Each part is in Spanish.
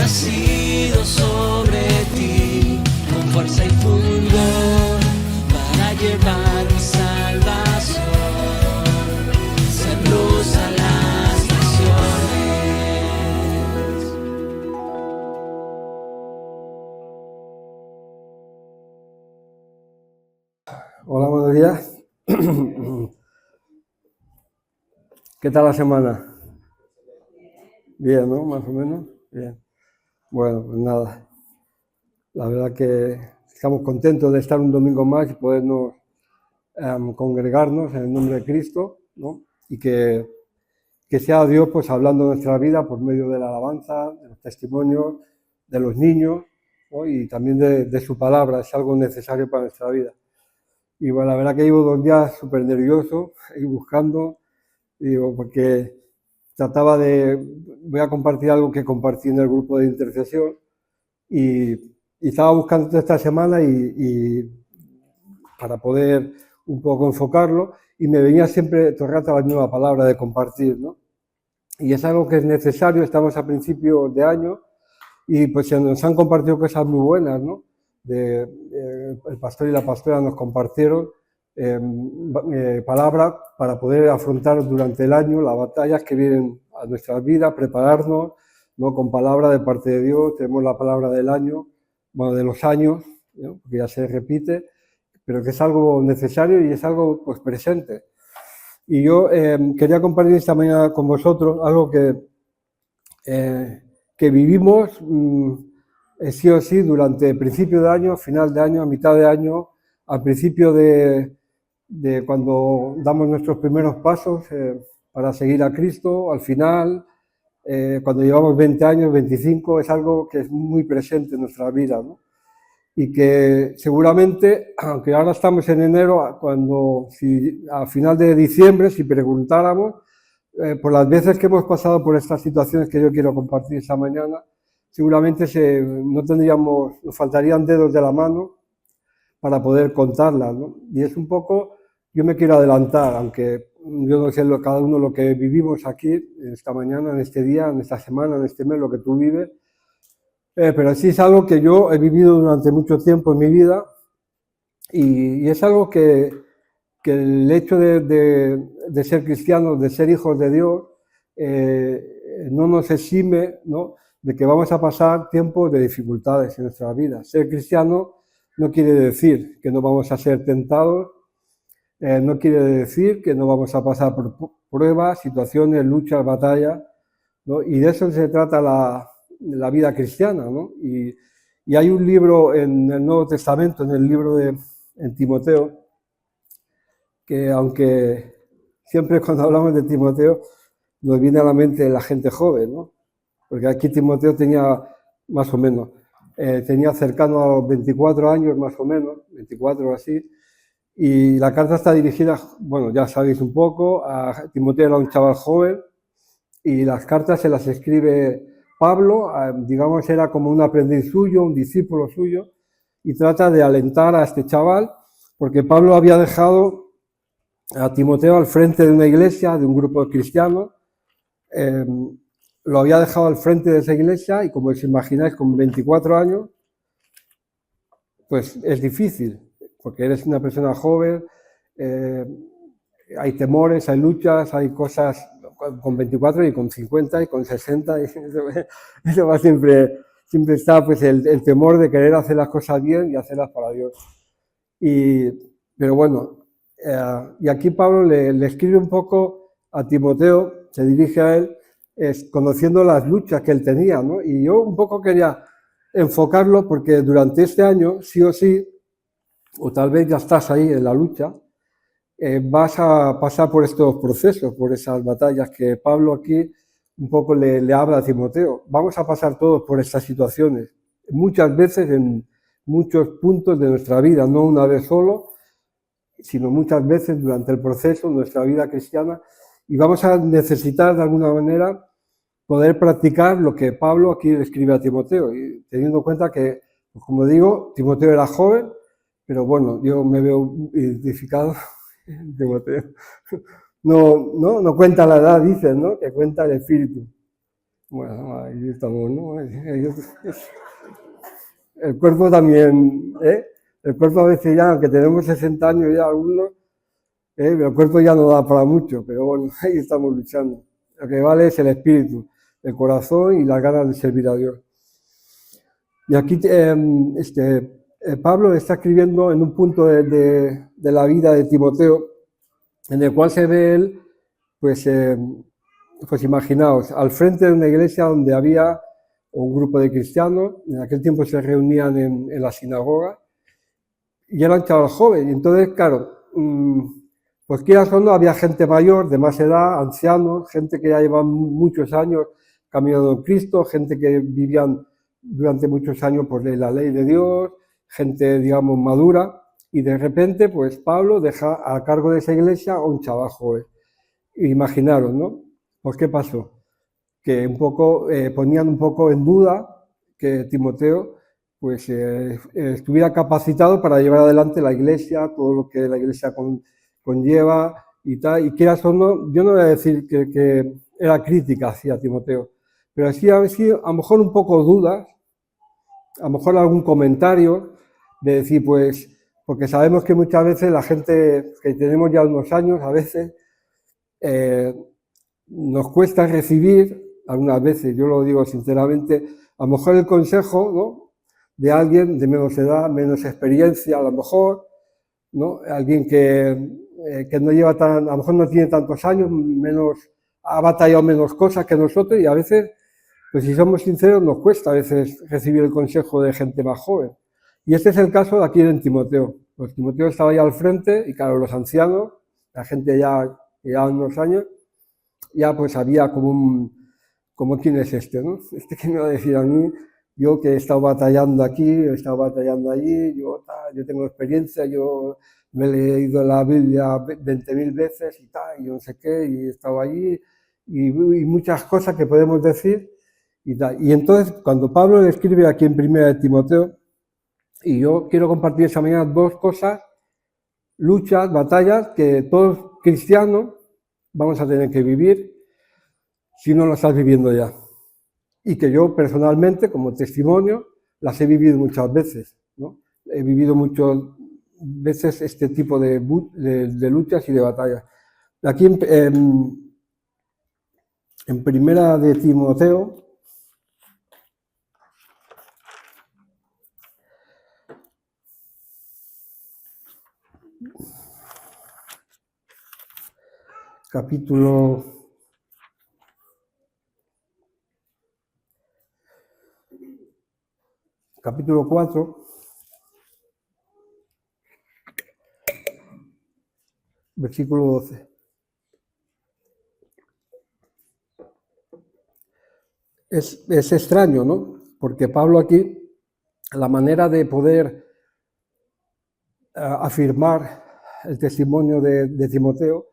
nacido sobre ti, con fuerza y fulgor, para llevar mi salvación, ser luz a las naciones. Hola, buenos días. ¿Qué tal la semana? Bien, ¿no? Más o menos. Bien. Bueno, pues nada. La verdad que estamos contentos de estar un domingo más y podernos congregarnos en el nombre de Cristo, ¿no? Y que sea Dios pues hablando de nuestra vida por medio de la alabanza, de los testimonios, de los niños, ¿no? Y también de su palabra. Es algo necesario para nuestra vida. Y bueno, la verdad que llevo 2 días súper nervioso y buscando, digo, porque voy a compartir algo que compartí en el grupo de intercesión y estaba buscando toda esta semana y para poder un poco enfocarlo y me venía siempre todo el rato la misma palabra de compartir, ¿no? Y es algo que es necesario, estamos a principios de año y pues se nos han compartido cosas muy buenas, ¿no? El pastor y la pastora nos compartieron palabra para poder afrontar durante el año las batallas que vienen a nuestras vidas, prepararnos, ¿no? Con palabra de parte de Dios. Tenemos la palabra del año, bueno, de los años, ¿no? Que ya se repite, pero que es algo necesario y es algo pues presente. Y yo quería compartir esta mañana con vosotros algo que vivimos sí o sí durante el principio de año, final de año, a mitad de año, al principio de cuando damos nuestros primeros pasos para seguir a Cristo, al final, cuando llevamos 20 años, 25, es algo que es muy presente en nuestra vida, ¿no? Y que seguramente, aunque ahora estamos en enero, a final de diciembre, si preguntáramos, por las veces que hemos pasado por estas situaciones que yo quiero compartir esta mañana, seguramente nos faltarían dedos de la mano para poder contarlas, ¿no? Y es un poco, yo me quiero adelantar, aunque yo no sé cada uno lo que vivimos aquí, esta mañana, en este día, en esta semana, en este mes, lo que tú vives, pero sí es algo que yo he vivido durante mucho tiempo en mi vida y es algo que el hecho de ser cristianos, de ser hijos de Dios, no nos exime, ¿no?, de que vamos a pasar tiempos de dificultades en nuestra vida. Ser cristiano no quiere decir que no vamos a ser tentados, no quiere decir que no vamos a pasar por pruebas, situaciones, luchas, batallas, ¿no? Y de eso se trata la vida cristiana, ¿no? Y hay un libro en el Nuevo Testamento, en el libro en Timoteo, que aunque siempre cuando hablamos de Timoteo nos viene a la mente la gente joven, ¿no? Porque aquí Timoteo tenía más o menos, tenía cercano a los 24 años más o menos, 24 o así, y la carta está dirigida, bueno, ya sabéis un poco, a Timoteo era un chaval joven, y las cartas se las escribe Pablo, digamos era como un aprendiz suyo, un discípulo suyo, y trata de alentar a este chaval, porque Pablo había dejado a Timoteo al frente de una iglesia, de un grupo de cristianos, lo había dejado al frente de esa iglesia y como os imagináis con 24 años, pues es difícil, porque eres una persona joven, hay temores, hay luchas, hay cosas con 24 y con 50 y con 60, y eso va siempre está pues el temor de querer hacer las cosas bien y hacerlas para Dios. Pero bueno, y aquí Pablo le escribe un poco a Timoteo, se dirige a él, conociendo las luchas que él tenía, ¿no? Y yo un poco quería enfocarlo porque durante este año, sí o sí, o tal vez ya estás ahí en la lucha, vas a pasar por estos procesos, por esas batallas que Pablo aquí un poco le habla a Timoteo. Vamos a pasar todos por estas situaciones, muchas veces en muchos puntos de nuestra vida, no una vez solo, sino muchas veces durante el proceso de nuestra vida cristiana, y vamos a necesitar de alguna manera poder practicar lo que Pablo aquí le escribe a Timoteo, y teniendo en cuenta que, pues como digo, Timoteo era joven, pero bueno, yo me veo identificado en Timoteo. No cuenta la edad, dicen, ¿no? Que cuenta el espíritu. Bueno, ahí estamos, ¿no? El cuerpo también, ¿eh? El cuerpo a veces ya, aunque tenemos 60 años ya algunos, el cuerpo ya no da para mucho, pero bueno, ahí estamos luchando. Lo que vale es el espíritu, el corazón y las ganas de servir a Dios. Y aquí Pablo está escribiendo en un punto de la vida de Timoteo, en el cual se ve él, pues imaginaos, al frente de una iglesia donde había un grupo de cristianos, en aquel tiempo se reunían en la sinagoga, y era un chaval joven, y entonces, claro, pues quieras o no, había gente mayor, de más edad, ancianos, gente que ya lleva muchos años caminando en Cristo, gente que vivían durante muchos años por la ley de Dios, gente, digamos, madura, y de repente, pues Pablo deja a cargo de esa iglesia a un chaval joven. Imaginaros, ¿no? Pues ¿qué pasó? Que un poco ponían un poco en duda que Timoteo pues estuviera capacitado para llevar adelante la iglesia, todo lo que la iglesia conlleva y tal. Y quieras o no, yo no voy a decir que era crítica hacia Timoteo, pero sí a lo mejor un poco dudas, a lo mejor algún comentario de decir, pues, porque sabemos que muchas veces la gente que tenemos ya unos años, a veces nos cuesta recibir, algunas veces, yo lo digo sinceramente, a lo mejor el consejo, ¿no?, de alguien de menos edad, menos experiencia, a lo mejor, ¿no?, alguien que no lleva a lo mejor no tiene tantos años, ha batallado menos cosas que nosotros, y a veces, pues si somos sinceros, nos cuesta a veces recibir el consejo de gente más joven. Y este es el caso de aquí en Timoteo. Pues Timoteo estaba ahí al frente, y claro, los ancianos, la gente ya que lleva unos años, ya pues había como ¿quién es este, no? Este que me va a decir a mí, yo que he estado batallando aquí, he estado batallando allí, yo tengo experiencia, yo me he leído la Biblia 20.000 veces y tal, y no sé qué, y he estado allí, y muchas cosas que podemos decir y tal. Y entonces, cuando Pablo le escribe aquí en 1 de Timoteo, y yo quiero compartir esa mañana dos cosas, luchas, batallas, que todos cristianos vamos a tener que vivir si no lo estás viviendo ya. Y que yo personalmente, como testimonio, las he vivido muchas veces, ¿no? He vivido muchas veces este tipo de luchas y de batallas. Aquí en Primera de Timoteo, capítulo 4, versículo 12. Es extraño, ¿no? Porque Pablo aquí, la manera de poder afirmar el testimonio de Timoteo,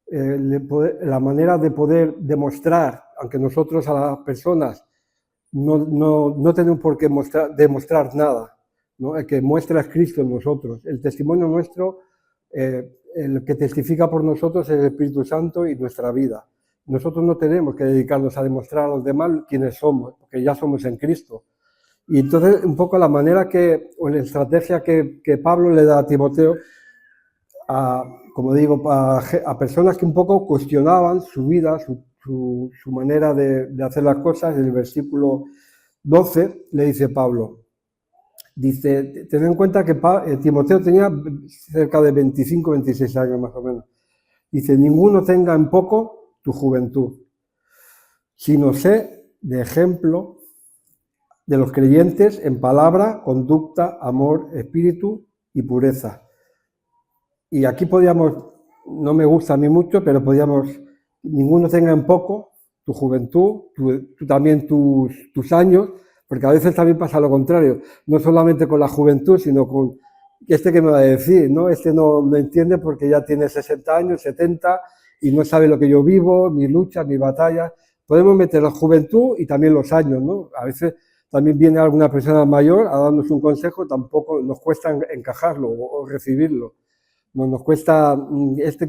la manera de poder demostrar, aunque nosotros a las personas no tenemos por qué demostrar nada, ¿no? El que muestra es Cristo en nosotros. El testimonio nuestro, el que testifica por nosotros es el Espíritu Santo y nuestra vida. Nosotros no tenemos que dedicarnos a demostrar a los demás quiénes somos, porque ya somos en Cristo. Y entonces, un poco la manera o la estrategia que Pablo le da a Timoteo, como digo, a personas que un poco cuestionaban su vida, su manera de hacer las cosas. En el versículo 12 le dice Pablo, dice, ten en cuenta que Timoteo tenía cerca de 25, 26 años más o menos. Dice, ninguno tenga en poco tu juventud, sino sé de ejemplo de los creyentes en palabra, conducta, amor, espíritu y pureza. Y aquí podíamos, no me gusta a mí mucho, pero podíamos, ninguno tenga en poco tu juventud, también tus años, porque a veces también pasa lo contrario, no solamente con la juventud, sino con que me va a decir, ¿no? No me entiende porque ya tiene 60 años, 70, y no sabe lo que yo vivo, mi lucha, mi batalla. Podemos meter la juventud y también los años, ¿no? A veces también viene alguna persona mayor a darnos un consejo, tampoco nos cuesta encajarlo o recibirlo. No nos cuesta,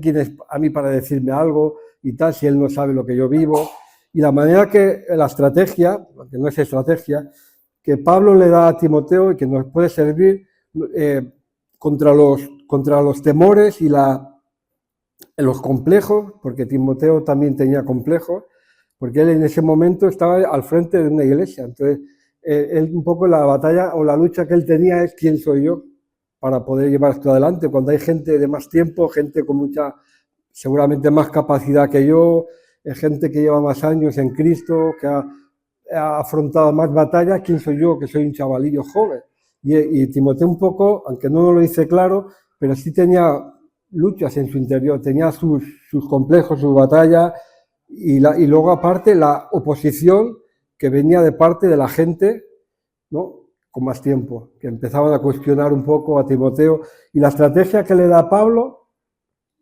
quién es a mí para decirme algo y tal, si él no sabe lo que yo vivo. Y la manera que, la estrategia, que no es estrategia, que Pablo le da a Timoteo y que nos puede servir contra los temores y los complejos, porque Timoteo también tenía complejos, porque él en ese momento estaba al frente de una iglesia. Entonces, él un poco la batalla o la lucha que él tenía es quién soy yo para poder llevar esto adelante. Cuando hay gente de más tiempo, gente con mucha, seguramente más capacidad que yo, gente que lleva más años en Cristo, que ha afrontado más batallas, ¿quién soy yo que soy un chavalillo joven? Y Timoteo un poco, aunque no lo dice claro, pero sí tenía luchas en su interior, tenía sus complejos, sus batallas, y luego aparte la oposición que venía de parte de la gente, ¿no?, con más tiempo, que empezaban a cuestionar un poco a Timoteo. Y la estrategia que le da Pablo,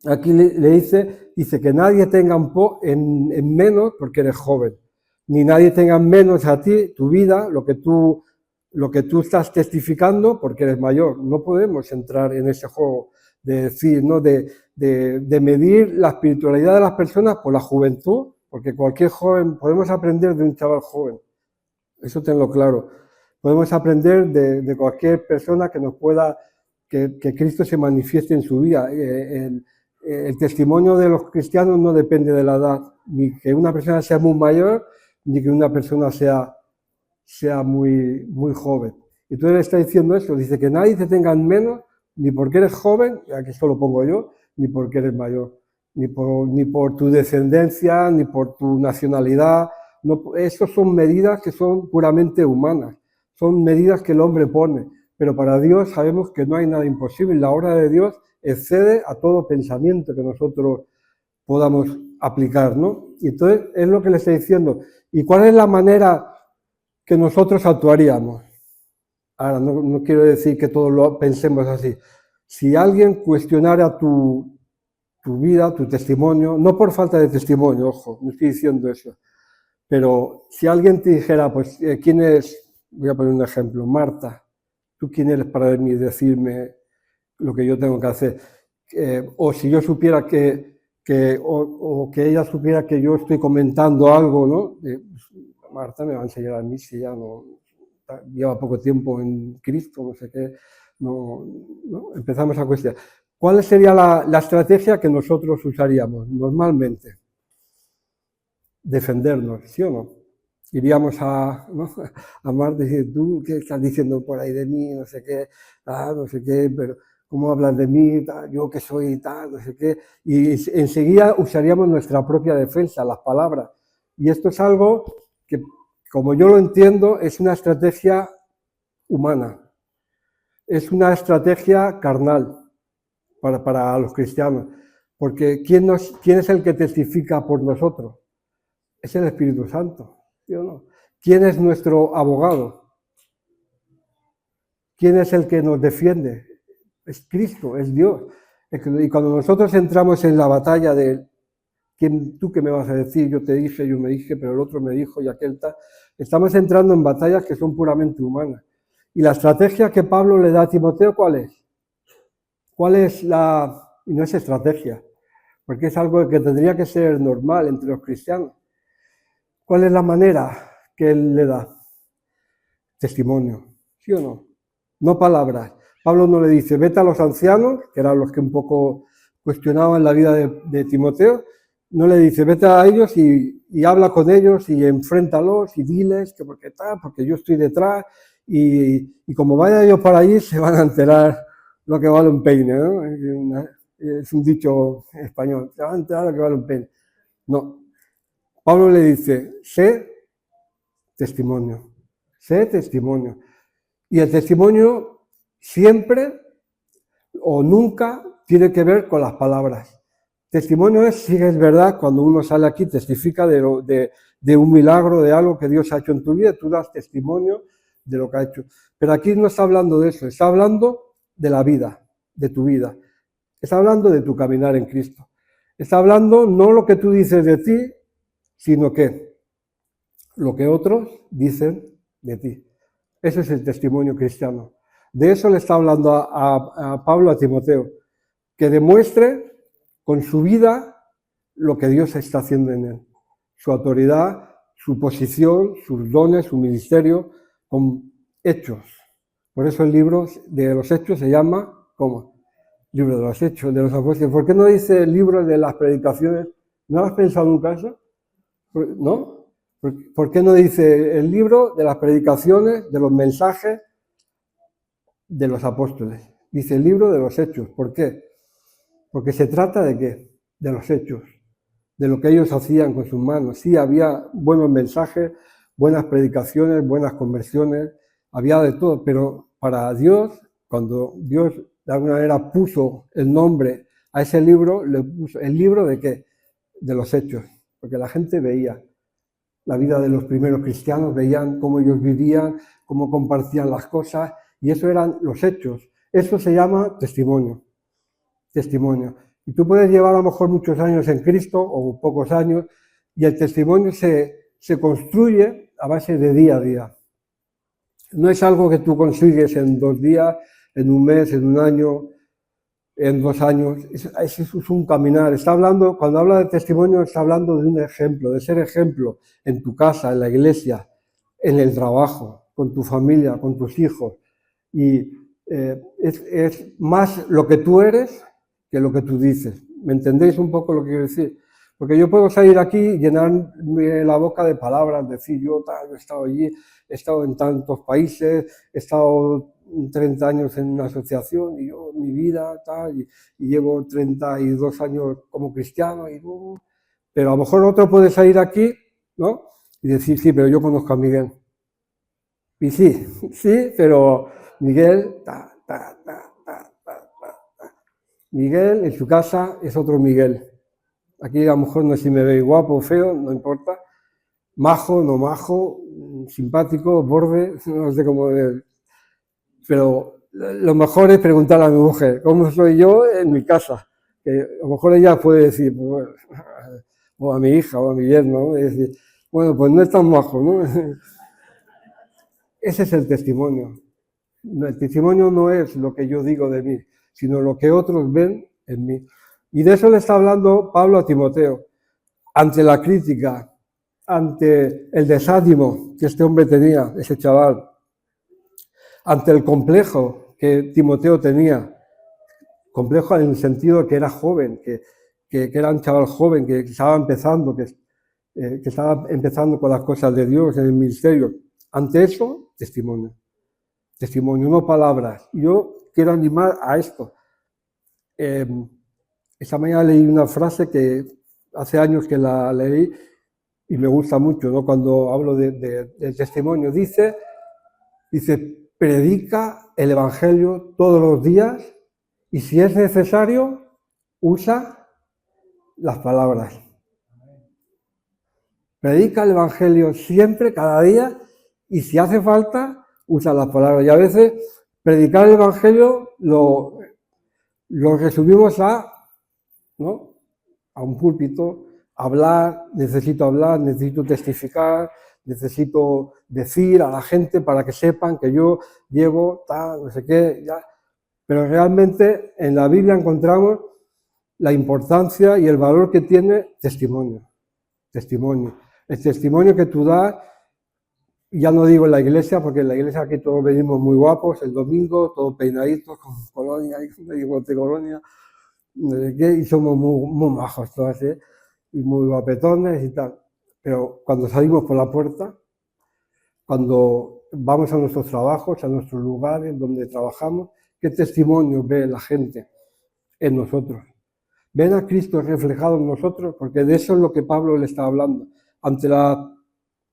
aquí le dice que nadie tenga en menos porque eres joven, ni nadie tenga en menos a ti, tu vida, lo que tú estás testificando porque eres mayor. No podemos entrar en ese juego de decir, ¿no?, de medir la espiritualidad de las personas por la juventud, porque cualquier joven, podemos aprender de un chaval joven, eso tenlo claro. Podemos aprender de cualquier persona que nos pueda, que Cristo se manifieste en su vida. El testimonio de los cristianos no depende de la edad, ni que una persona sea muy mayor, ni que una persona sea muy, muy joven. Y entonces está diciendo eso, dice que nadie te tenga en menos, ni porque eres joven, aquí esto lo pongo yo, ni porque eres mayor, ni por tu descendencia, ni por tu nacionalidad. No, eso son medidas que son puramente humanas, son medidas que el hombre pone, pero para Dios sabemos que no hay nada imposible. La obra de Dios excede a todo pensamiento que nosotros podamos aplicar, ¿no? Y entonces es lo que le estoy diciendo. ¿Y cuál es la manera que nosotros actuaríamos? Ahora, no quiero decir que todos lo pensemos así. Si alguien cuestionara tu vida, tu testimonio, no por falta de testimonio, ojo, no estoy diciendo eso, pero si alguien te dijera, pues, ¿quién es? Voy a poner un ejemplo, Marta, ¿tú quién eres para decirme lo que yo tengo que hacer? O si yo supiera que ella supiera que yo estoy comentando algo, ¿no? Marta me va a enseñar a mí si ya no lleva poco tiempo en Cristo, no sé qué, no empezamos a cuestionar. ¿Cuál sería la estrategia que nosotros usaríamos normalmente? Defendernos, ¿sí o no? Iríamos a Marta y decir, tú, ¿qué estás diciendo por ahí de mí? No sé qué, no sé qué, pero ¿cómo hablas de mí? Yo que soy tal, no sé qué. Y enseguida usaríamos nuestra propia defensa, las palabras. Y esto es algo que, como yo lo entiendo, es una estrategia humana. Es una estrategia carnal para los cristianos. Porque ¿quién es el que testifica por nosotros? Es el Espíritu Santo, ¿sí o no? ¿Quién es nuestro abogado? ¿Quién es el que nos defiende? Es Cristo, es Dios. Y cuando nosotros entramos en la batalla de ¿tú qué me vas a decir? Yo te dije, yo me dije, pero el otro me dijo y aquel tal. Estamos entrando en batallas que son puramente humanas. Y la estrategia que Pablo le da a Timoteo, ¿cuál es? ¿Cuál es y no es estrategia, porque es algo que tendría que ser normal entre los cristianos. ¿Cuál es la manera que él le da? Testimonio, ¿sí o no? No palabras. Pablo no le dice, vete a los ancianos, que eran los que un poco cuestionaban la vida de Timoteo, no le dice, vete a ellos y habla con ellos y enfréntalos y diles que porque yo estoy detrás y como vaya yo para allí se van a enterar lo que vale un peine, ¿no? Es un dicho español, se van a enterar lo que vale un peine. No. Pablo le dice, sé testimonio. Y el testimonio siempre o nunca tiene que ver con las palabras. Testimonio es, si es verdad, cuando uno sale aquí, testifica de un milagro, de algo que Dios ha hecho en tu vida, tú das testimonio de lo que ha hecho. Pero aquí no está hablando de eso, está hablando de la vida, de tu vida. Está hablando de tu caminar en Cristo. Está hablando no lo que tú dices de ti, sino que lo que otros dicen de ti. Ese es el testimonio cristiano. De eso le está hablando a Pablo, a Timoteo, que demuestre con su vida lo que Dios está haciendo en él. su autoridad, su posición, sus dones, su ministerio, con hechos. Por eso el libro de los Hechos se llama, ¿cómo? Libro de los Hechos, de los Apóstoles. ¿Por qué no dice el libro de las predicaciones? ¿No lo has pensado nunca eso? ¿No? ¿Por qué no dice el libro de las predicaciones, de los mensajes de los apóstoles? Dice el libro de los Hechos. ¿Por qué? Porque se trata de ¿qué? De los hechos, de lo que ellos hacían con sus manos. Sí, había buenos mensajes, buenas predicaciones, buenas conversiones, había de todo, pero para Dios, cuando Dios de alguna manera puso el nombre a ese libro, le puso el libro de ¿qué? De los hechos, porque la gente veía la vida de los primeros cristianos, veían cómo ellos vivían, cómo compartían las cosas, y eso eran los hechos. Eso se llama testimonio. Testimonio. Y tú puedes llevar a lo mejor muchos años en Cristo o pocos años, y el testimonio se construye a base de día a día. No es algo que tú consigues en 2 días, en un mes, en un año, en 2 años. Es un caminar. Está hablando, cuando habla de testimonio, está hablando de un ejemplo, de ser ejemplo en tu casa, en la iglesia, en el trabajo, con tu familia, con tus hijos. Y es más lo que tú eres que lo que tú dices. ¿Me entendéis un poco lo que quiero decir? Porque yo puedo salir aquí y llenarme la boca de palabras, decir yo he estado allí, he estado en tantos países, he estado 30 años en una asociación y yo, mi vida, y llevo 32 años como cristiano, pero a lo mejor otro puede salir aquí, ¿no? Y decir, sí, pero yo conozco a Miguel. Y sí, pero Miguel, Miguel en su casa es otro Miguel. Aquí a lo mejor no sé si me veis guapo o feo, no importa. Majo, no majo, simpático, borde, no sé cómo ver. Pero lo mejor es preguntarle a mi mujer, ¿cómo soy yo en mi casa? Que a lo mejor ella puede decir, pues, bueno, o a mi hija o a mi yerno, ¿no? Y decir, bueno, pues no es tan majo, ¿no? Ese es el testimonio. El testimonio no es lo que yo digo de mí, sino lo que otros ven en mí. Y de eso le está hablando Pablo a Timoteo. Ante la crítica, ante el desánimo que este hombre tenía, ese chaval, ante el complejo que Timoteo tenía, complejo en el sentido de que era joven, que era un chaval joven, que estaba empezando, que estaba empezando con las cosas de Dios en el ministerio. Ante eso, testimonio. Testimonio, no palabras. Yo quiero animar a esto. Esta mañana leí una frase que hace años que la leí y me gusta mucho, ¿no? Cuando hablo del testimonio. Dice, predica el Evangelio todos los días y si es necesario, usa las palabras. Predica el Evangelio siempre, cada día, y si hace falta, usa las palabras. Y a veces predicar el Evangelio lo resumimos ¿no? A un púlpito, hablar, necesito testificar, necesito decir a la gente para que sepan que yo llevo no sé qué, ya. Pero realmente en la Biblia encontramos la importancia y el valor que tiene testimonio. Testimonio. El testimonio que tú das, ya no digo en la iglesia, porque en la iglesia aquí todos venimos muy guapos, el domingo, todos peinaditos, con colonia, colonia, y somos muy majos todas, y muy guapetones y tal. Pero cuando salimos por la puerta, cuando vamos a nuestros trabajos, a nuestros lugares donde trabajamos, ¿qué testimonio ve la gente en nosotros? ¿Ven a Cristo reflejado en nosotros? Porque de eso es lo que Pablo le está hablando. Ante la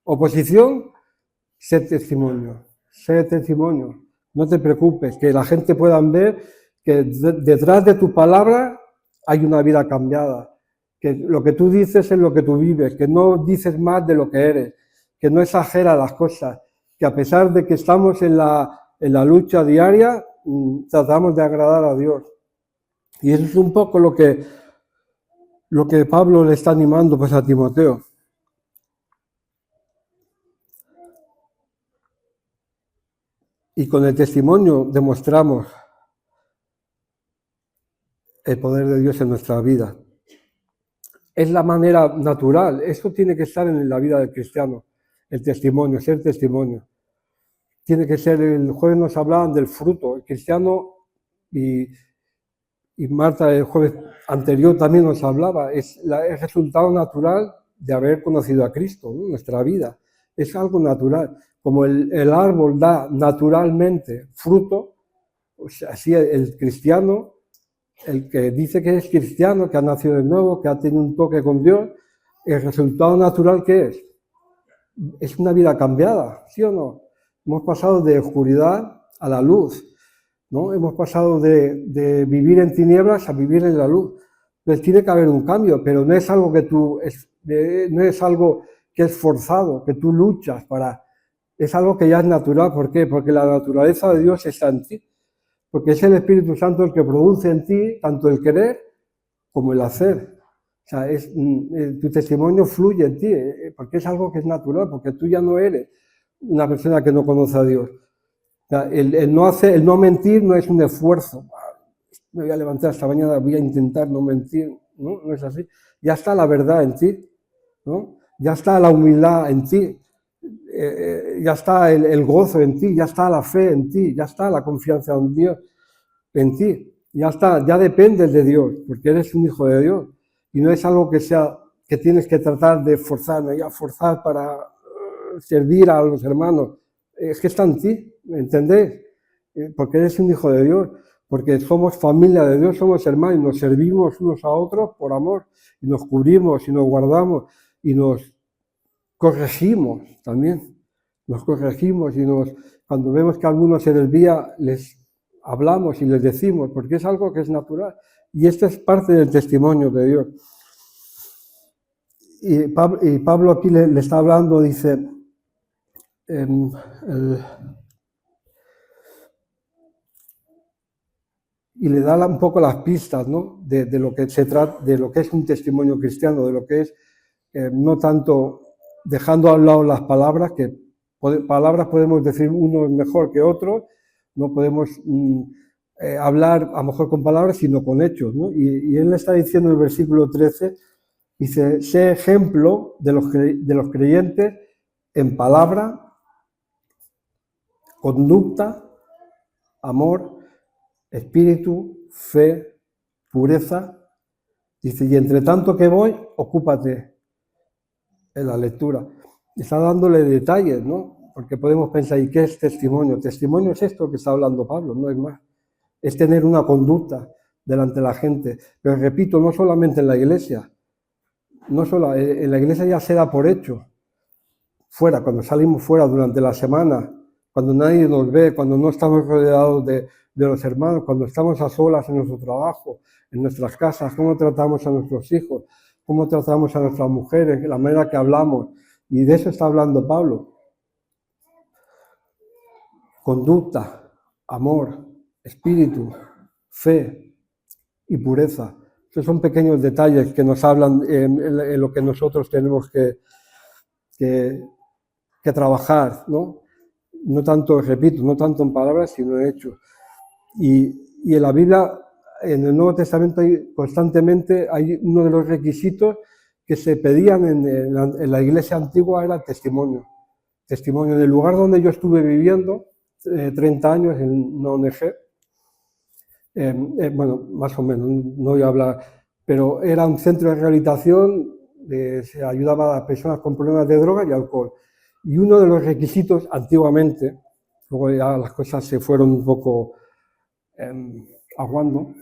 oposición, sé testimonio. No te preocupes, que la gente pueda ver que detrás de tu palabra hay una vida cambiada, que lo que tú dices es lo que tú vives, que no dices más de lo que eres, que no exageras las cosas, que a pesar de que estamos en la lucha diaria, tratamos de agradar a Dios. Y eso es un poco lo que Pablo le está animando pues a Timoteo. Y con el testimonio demostramos el poder de Dios en nuestra vida. es la manera natural. Esto tiene que estar en la vida del cristiano, el testimonio, ser testimonio. Tiene que ser, el jueves nos hablaban del fruto, el cristiano, y Marta el jueves anterior también nos hablaba, es el resultado natural de haber conocido a Cristo, ¿no? Nuestra vida. Es algo natural. Como el árbol da naturalmente fruto, pues así el cristiano, el que dice que es cristiano, que ha nacido de nuevo, que ha tenido un toque con Dios, el resultado natural ¿qué es? Es una vida cambiada, ¿sí o no? Hemos pasado de oscuridad a la luz, ¿no? Hemos pasado de vivir en tinieblas a vivir en la luz. Entonces tiene que haber un cambio, pero no es algo que no es algo que es forzado, que tú luchas para. Es algo que ya es natural. ¿Por qué? Porque la naturaleza de Dios está en ti. Porque es el Espíritu Santo el que produce en ti tanto el querer como el hacer. O sea, tu testimonio fluye en ti, porque es algo que es natural, porque tú ya no eres una persona que no conoce a Dios. O sea, el no mentir no es un esfuerzo. Me voy a levantar esta mañana, voy a intentar no mentir. No, no es así. Ya está la verdad en ti, ¿no? Ya está la humildad en ti. Ya está el gozo en ti, ya está la fe en ti, ya está la confianza en Dios en ti, ya está, ya dependes de Dios, porque eres un hijo de Dios, y no es algo que tienes que tratar de forzar para servir a los hermanos, es que está en ti, ¿me entendéis? Porque eres un hijo de Dios, porque somos familia de Dios, somos hermanos, y nos servimos unos a otros por amor, y nos cubrimos, y nos guardamos, y nos corregimos también, nos corregimos y cuando vemos que alguno se desvía, les hablamos y les decimos, porque es algo que es natural. Y esto es parte del testimonio de Dios. Y Pablo aquí le está hablando, dice, y le da un poco las pistas, ¿no? de lo que se trata, de lo que es un testimonio cristiano, de lo que es no tanto dejando a un lado las palabras, que palabras podemos decir uno es mejor que otro, no podemos hablar a lo mejor con palabras, sino con hechos, ¿no? Y él le está diciendo en el versículo 13, dice, sé ejemplo de los creyentes en palabra, conducta, amor, espíritu, fe, pureza. Dice, y entre tanto que voy, ocúpate en la lectura. Está dándole detalles, ¿no? Porque podemos pensar, ¿y qué es testimonio? Testimonio es esto que está hablando Pablo, no es más. Es tener una conducta delante de la gente. Pero repito, no solamente en la iglesia. No solo, en la iglesia ya se da por hecho. Fuera, cuando salimos fuera durante la semana, cuando nadie nos ve, cuando no estamos rodeados de los hermanos, cuando estamos a solas en nuestro trabajo, en nuestras casas, cómo tratamos a nuestros hijos, cómo tratamos a nuestras mujeres, la manera que hablamos. Y de eso está hablando Pablo. Conducta, amor, espíritu, fe y pureza. Estos son pequeños detalles que nos hablan en lo que nosotros tenemos que trabajar, ¿no? No tanto, repito, no tanto en palabras, sino en hechos. Y en la Biblia, en el Nuevo Testamento, constantemente hay uno de los requisitos que se pedían en la iglesia antigua, era testimonio. Testimonio. En el lugar donde yo estuve viviendo, 30 años en una ONG, bueno, más o menos, no voy a hablar, pero era un centro de rehabilitación, se ayudaba a personas con problemas de droga y alcohol. Y uno de los requisitos, antiguamente, luego ya las cosas se fueron un poco aguando,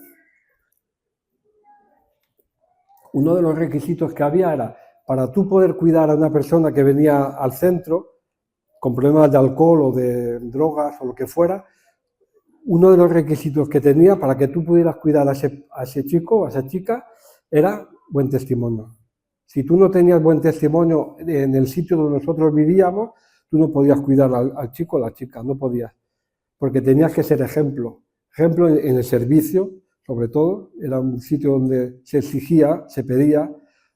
uno de los requisitos que había era, para tú poder cuidar a una persona que venía al centro, con problemas de alcohol o de drogas o lo que fuera, uno de los requisitos que tenía para que tú pudieras cuidar a ese chico o a esa chica era buen testimonio. Si tú no tenías buen testimonio en el sitio donde nosotros vivíamos, tú no podías cuidar al chico o la chica, no podías, porque tenías que ser ejemplo. Ejemplo en el servicio, sobre todo, era un sitio donde se exigía, se pedía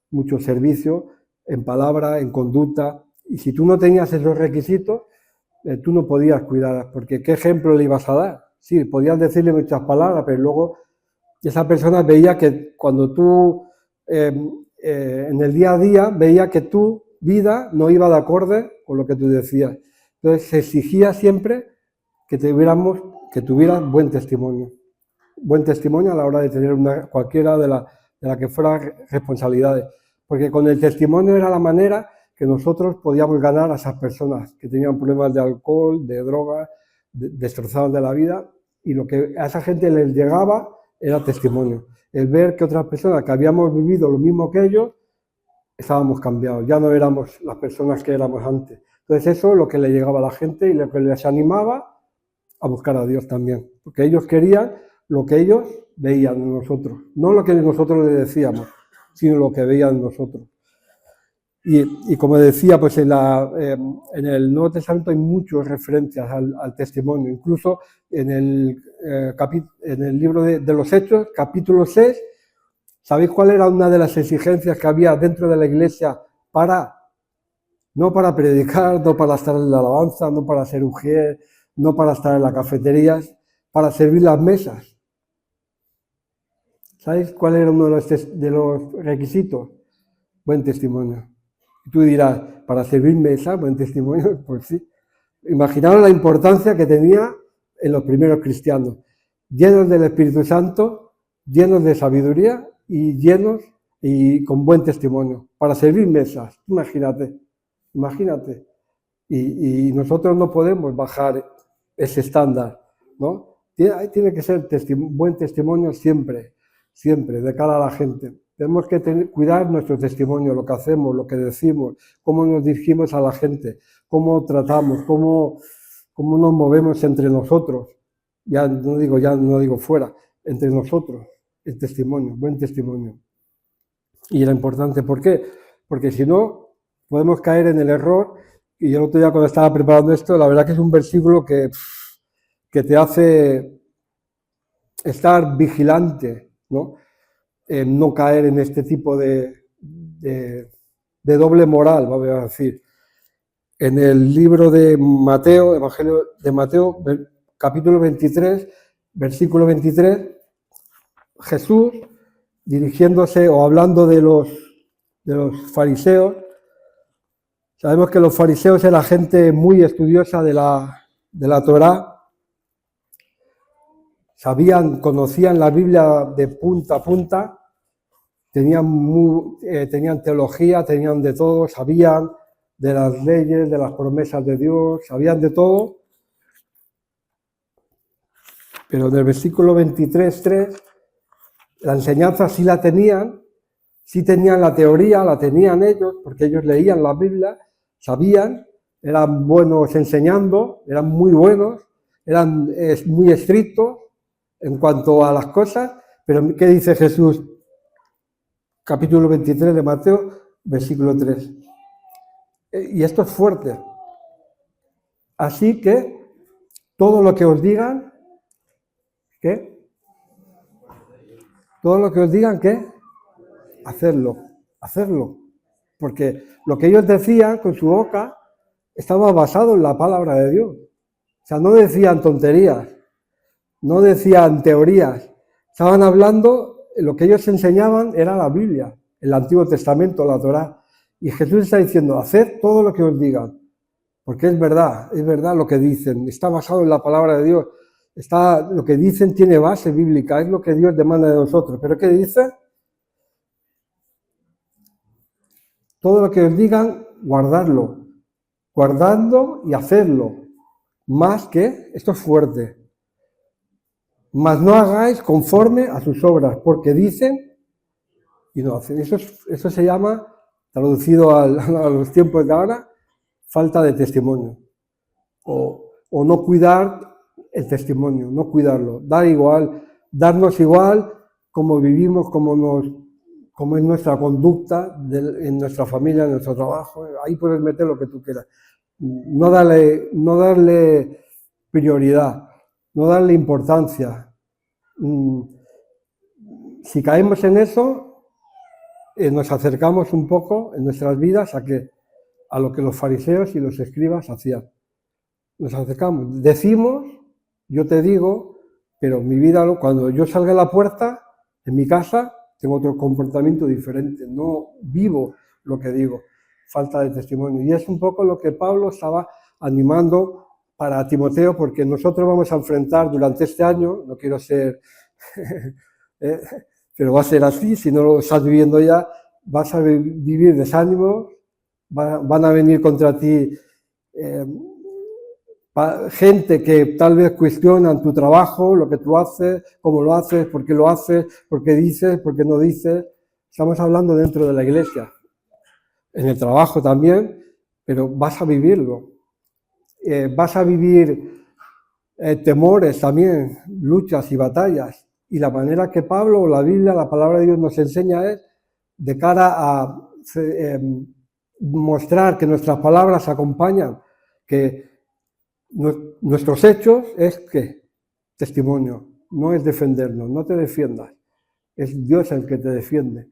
mucho servicio en palabra, en conducta, y si tú no tenías esos requisitos, tú no podías cuidar, porque ¿qué ejemplo le ibas a dar? Sí, podías decirle muchas palabras, pero luego esa persona veía que cuando tú en el día a día veía que tu vida no iba de acorde con lo que tú decías. Entonces se exigía siempre que tuvieras buen testimonio a la hora de tener cualquiera de la que fuera responsabilidades, porque con el testimonio era la manera que nosotros podíamos ganar a esas personas que tenían problemas de alcohol, de drogas, destrozados de la vida, y lo que a esa gente les llegaba era testimonio. El ver que otras personas que habíamos vivido lo mismo que ellos, estábamos cambiados, ya no éramos las personas que éramos antes. Entonces eso es lo que le llegaba a la gente y lo que les animaba a buscar a Dios también, porque ellos querían lo que ellos veían en nosotros, no lo que nosotros les decíamos, sino lo que veían en nosotros. Y como decía, pues en el Nuevo Testamento hay muchas referencias al testimonio, incluso en el libro de los Hechos, capítulo 6, ¿sabéis cuál era una de las exigencias que había dentro de la iglesia no para predicar, no para estar en la alabanza, no para ser ujier, no para estar en las cafeterías, para servir las mesas? ¿Sabéis cuál era uno de los requisitos? Buen testimonio. Y tú dirás, para servir mesa, buen testimonio, pues sí. Imaginaos la importancia que tenía en los primeros cristianos, llenos del Espíritu Santo, llenos de sabiduría y con buen testimonio, para servir mesas. Imagínate. Y nosotros no podemos bajar ese estándar, ¿no? Tiene que ser buen testimonio siempre, de cara a la gente. Tenemos que cuidar nuestro testimonio, lo que hacemos, lo que decimos, cómo nos dirigimos a la gente, cómo tratamos, cómo nos movemos entre nosotros. Ya no digo fuera, entre nosotros, el testimonio, buen testimonio. Y era importante, ¿por qué? Porque si no, podemos caer en el error, y yo el otro día cuando estaba preparando esto, la verdad que es un versículo que te hace estar vigilante, ¿no? No caer en este tipo de doble moral, vamos a decir. En el libro de Mateo, Evangelio de Mateo, capítulo 23, versículo 23, Jesús, dirigiéndose o hablando de los fariseos, sabemos que los fariseos eran gente muy estudiosa de la Torá, conocían la Biblia de punta a punta, tenían teología, tenían de todo, sabían de las leyes, de las promesas de Dios, sabían de todo. Pero en el versículo 23:3, la enseñanza sí la tenían, sí tenían la teoría, la tenían ellos, porque ellos leían la Biblia, sabían, eran buenos enseñando, eran muy buenos, eran muy estrictos en cuanto a las cosas, pero ¿qué dice Jesús? Capítulo 23 de Mateo, versículo 3. Y esto es fuerte. Así que todo lo que os digan, ¿qué? Todo lo que os digan, ¿qué? Hacerlo. Porque lo que ellos decían con su boca estaba basado en la palabra de Dios. O sea, no decían tonterías, no decían teorías. Estaban hablando, lo que ellos enseñaban era la Biblia, el Antiguo Testamento, la Torá. Y Jesús está diciendo, haced todo lo que os digan. Porque es verdad lo que dicen, está basado en la palabra de Dios. Lo que dicen tiene base bíblica, es lo que Dios demanda de nosotros. ¿Pero qué dice? Todo lo que os digan, guardando y hacerlo. Más que, esto es fuerte, mas no hagáis conforme a sus obras, porque dicen y no hacen. Eso se llama, traducido a los tiempos de ahora, falta de testimonio. O no cuidar el testimonio, no cuidarlo. Darnos igual como vivimos, como es nuestra conducta, en nuestra familia, en nuestro trabajo. Ahí puedes meter lo que tú quieras. No darle prioridad, no darle importancia. Si caemos en eso, nos acercamos un poco en nuestras vidas a lo que los fariseos y los escribas hacían. Nos acercamos, decimos, yo te digo, pero mi vida, cuando yo salga a la puerta, en mi casa, tengo otro comportamiento diferente, no vivo lo que digo, falta de testimonio. Y es un poco lo que Pablo estaba animando para Timoteo, porque nosotros vamos a enfrentar durante este año, no quiero ser, pero va a ser así, si no lo estás viviendo ya, vas a vivir desánimo, van a venir contra ti gente que tal vez cuestionan tu trabajo, lo que tú haces, cómo lo haces, por qué dices, por qué no dices. Estamos hablando dentro de la iglesia, en el trabajo también, pero vas a vivirlo. Vas a vivir temores también, luchas y batallas. Y la manera que Pablo o la Biblia, la palabra de Dios nos enseña es de cara a mostrar que nuestras palabras acompañan, que nuestros hechos es que testimonio, no es defendernos, no te defiendas, es Dios el que te defiende,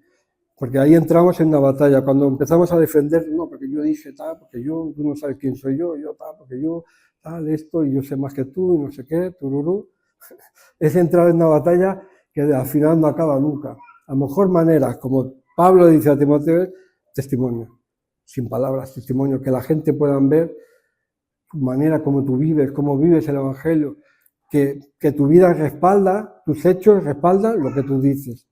porque ahí entramos en una batalla, cuando empezamos a defender, no, porque yo dije tal, porque tú no sabes quién soy yo tal, porque yo tal, esto, y yo sé más que tú, y no sé qué, tururú, es entrar en una batalla que al final no acaba nunca. La mejor manera, como Pablo dice a Timoteo, es testimonio, sin palabras, testimonio, que la gente pueda ver tu manera como tú vives, cómo vives el Evangelio, que tu vida respalda, tus hechos respaldan lo que tú dices.